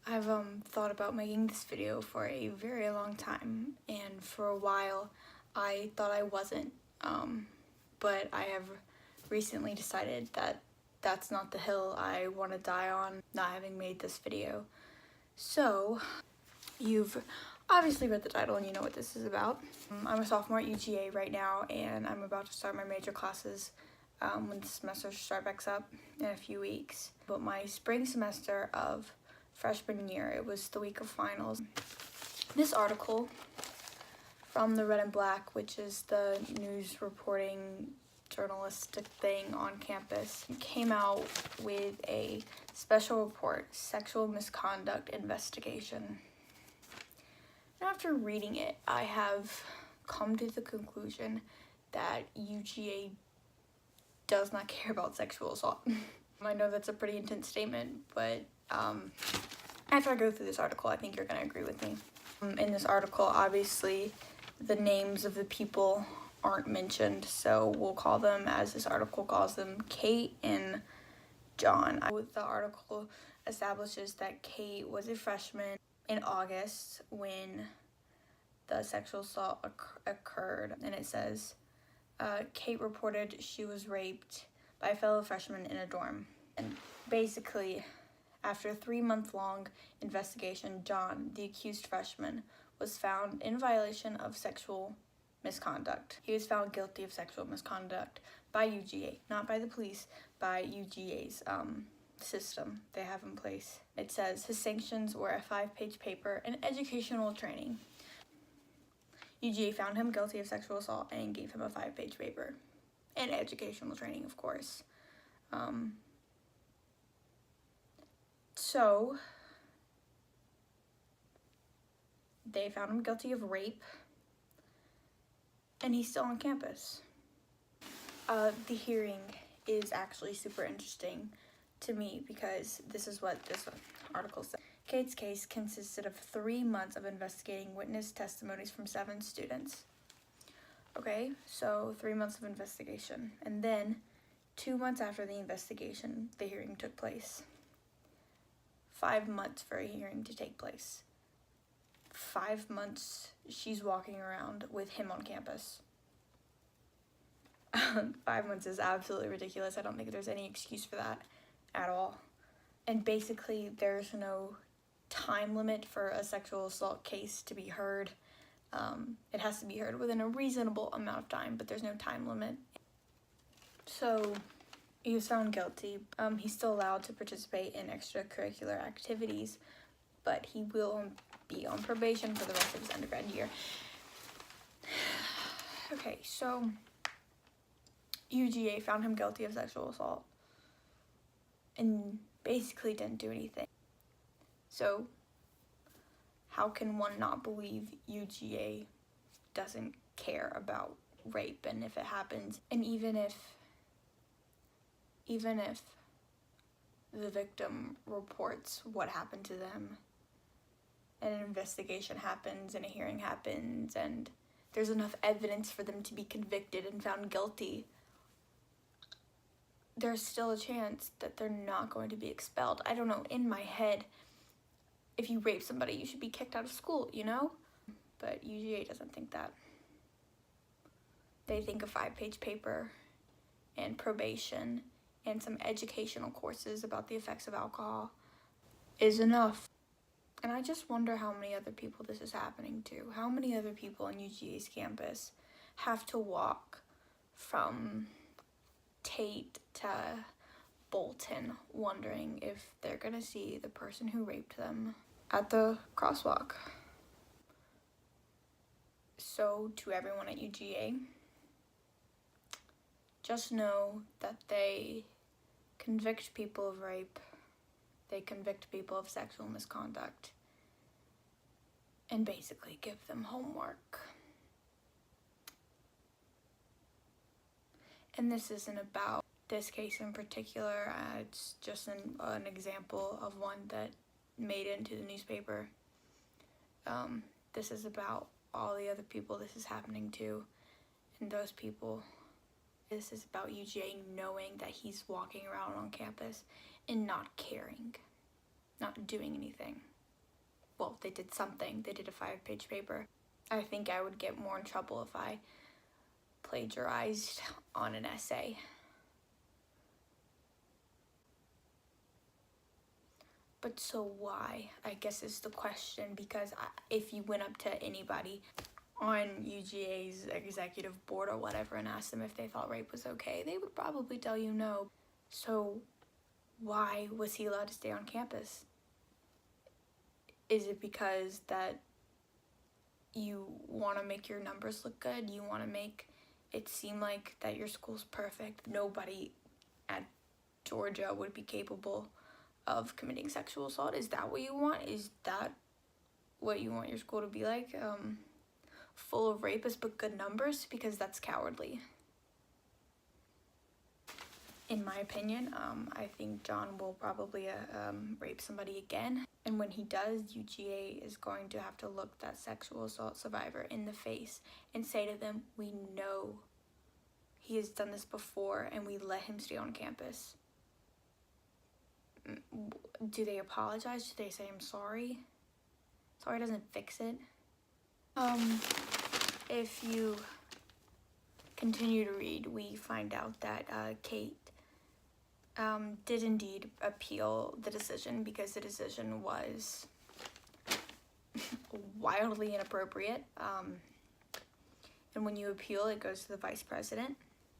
I've thought about making this video for a very long time, and for a while I thought I wasn't, but I have recently decided that that's not the hill I want to die on, not having made this video. So, you've obviously read the title and you know what this is about. I'm a sophomore at UGA right now, and I'm about to start my major classes when the semester starts back up in a few weeks. But my spring semester of freshman year, it was the week of finals. This article from the Red and Black, which is the news reporting journalistic thing on campus, came out with a special report, sexual misconduct investigation. And after reading it, I have come to the conclusion that UGA does not care about sexual assault. I know that's a pretty intense statement, but after I go through this article, I think you're going to agree with me. In this article, obviously, the names of the people aren't mentioned, so we'll call them, as this article calls them, Kate and John. The article establishes that Kate was a freshman in August when the sexual assault occurred, and it says, Kate reported she was raped by a fellow freshman in a dorm. And basically, after a 3-month-long investigation, John, the accused freshman, was found in violation of sexual misconduct. He was found guilty of sexual misconduct by UGA, not by the police, by UGA's system they have in place. It says his sanctions were a 5-page paper and educational training. UGA found him guilty of sexual assault and gave him a 5-page paper and educational training, of course. So they found him guilty of rape, and he's still on campus. The hearing is actually super interesting to me because this is what this article says. Kate's case consisted of 3 months of investigating witness testimonies from 7 students. Okay, so 3 months of investigation. And then 2 months after the investigation, the hearing took place. 5 months for a hearing to take place. 5 months she's walking around with him on campus. 5 months is absolutely ridiculous. I don't think there's any excuse for that at all. And basically, there's no time limit for a sexual assault case to be heard. It has to be heard within a reasonable amount of time, but there's no time limit. So he was found guilty. He's still allowed to participate in extracurricular activities, but he will be on probation for the rest of his undergrad year. Okay, so UGA found him guilty of sexual assault and basically didn't do anything. So how can one not believe UGA doesn't care about rape, and if it happens, and even if the victim reports what happened to them, and an investigation happens and a hearing happens and there's enough evidence for them to be convicted and found guilty, there's still a chance that they're not going to be expelled. I don't know, in my head, if you rape somebody, you should be kicked out of school, you know? But UGA doesn't think that. They think a 5-page paper and probation and some educational courses about the effects of alcohol is enough. And I just wonder how many other people this is happening to. How many other people on UGA's campus have to walk from Tate to Bolton wondering if they're gonna see the person who raped them at the crosswalk. So to everyone at UGA, just know that they convict people of rape, they convict people of sexual misconduct, and basically give them homework. And this isn't about this case in particular, it's just an example of one that made it into the newspaper. This is about all the other people this is happening to, and those people. This is about UGA knowing that he's walking around on campus and not caring, not doing anything. well, they did something. They did a 5-page paper. I think I would get more in trouble if I plagiarized on an essay. But so why, I guess, is the question, because if you went up to anybody on UGA's executive board or whatever and asked them if they thought rape was okay, they would probably tell you no. So why was he allowed to stay on campus? Is it because that you want to make your numbers look good? You want to make it seem like that your school's perfect? Nobody at Georgia would be capable of committing sexual assault? Is that what you want? Is that what you want your school to be like? Full of rapists but good numbers? Because that's cowardly. In my opinion, I think John will probably rape somebody again. And when he does, UGA is going to have to look that sexual assault survivor in the face and say to them, we know he has done this before and we let him stay on campus. Do they apologize? Do they say, I'm sorry? Sorry doesn't fix it. If you continue to read, we find out that Kate did indeed appeal the decision because the decision was wildly inappropriate. And when you appeal, it goes to the vice president.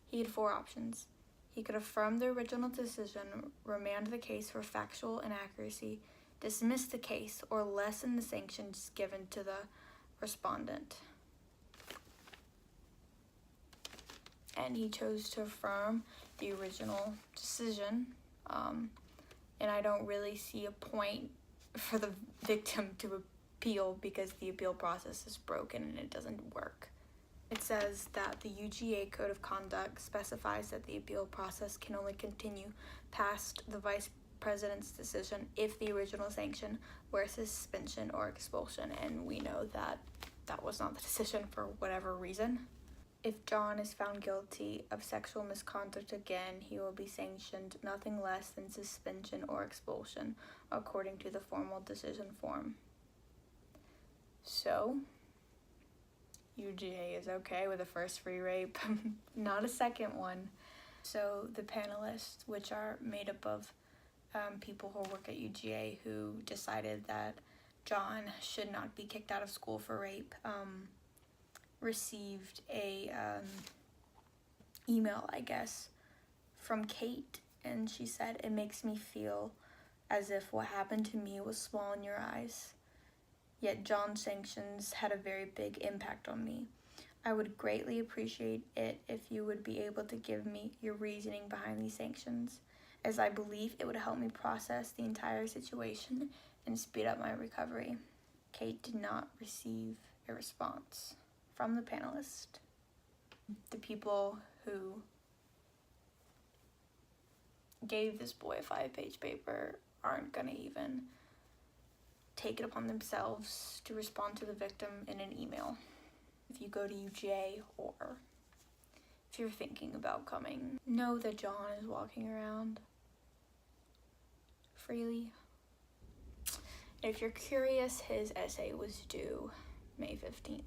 He had 4 options. He could affirm the original decision, remand the case for factual inaccuracy, dismiss the case, or lessen the sanctions given to the respondent. And he chose to affirm the original decision. And I don't really see a point for the victim to appeal because the appeal process is broken and it doesn't work. It says that the UGA Code of Conduct specifies that the appeal process can only continue past the vice president's decision if the original sanction were suspension or expulsion, and we know that that was not the decision for whatever reason. If John is found guilty of sexual misconduct again, he will be sanctioned nothing less than suspension or expulsion, according to the formal decision form. So, UGA is okay with a first free rape, not a second one. So the panelists, which are made up of people who work at UGA who decided that John should not be kicked out of school for rape, received a email, I guess, from Kate, and she said, "It makes me feel as if what happened to me was small in your eyes. Yet John's sanctions had a very big impact on me. I would greatly appreciate it if you would be able to give me your reasoning behind these sanctions, as I believe it would help me process the entire situation and speed up my recovery." Kate did not receive a response from the panelist. The people who gave this boy a 5-page paper aren't gonna even take it upon themselves to respond to the victim in an email. If you go to UGA or if you're thinking about coming, know that John is walking around freely. And if you're curious, his essay was due May 15th.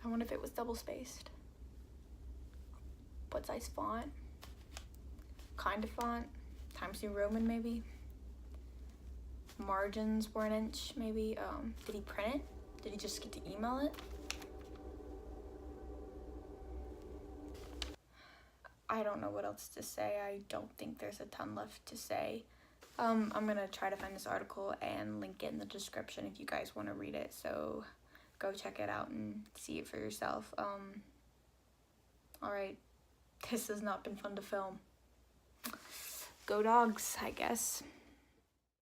I wonder if it was double-spaced. What size font? Kind of font? Times New Roman, maybe? Margins were 1 inch, maybe. Did he print it? Did he just get to email it? I don't know what else to say. I don't think there's a ton left to say. I'm gonna try to find this article and link it in the description if you guys want to read it, so go check it out and see it for yourself. Alright, this has not been fun to film. Go dogs, I guess.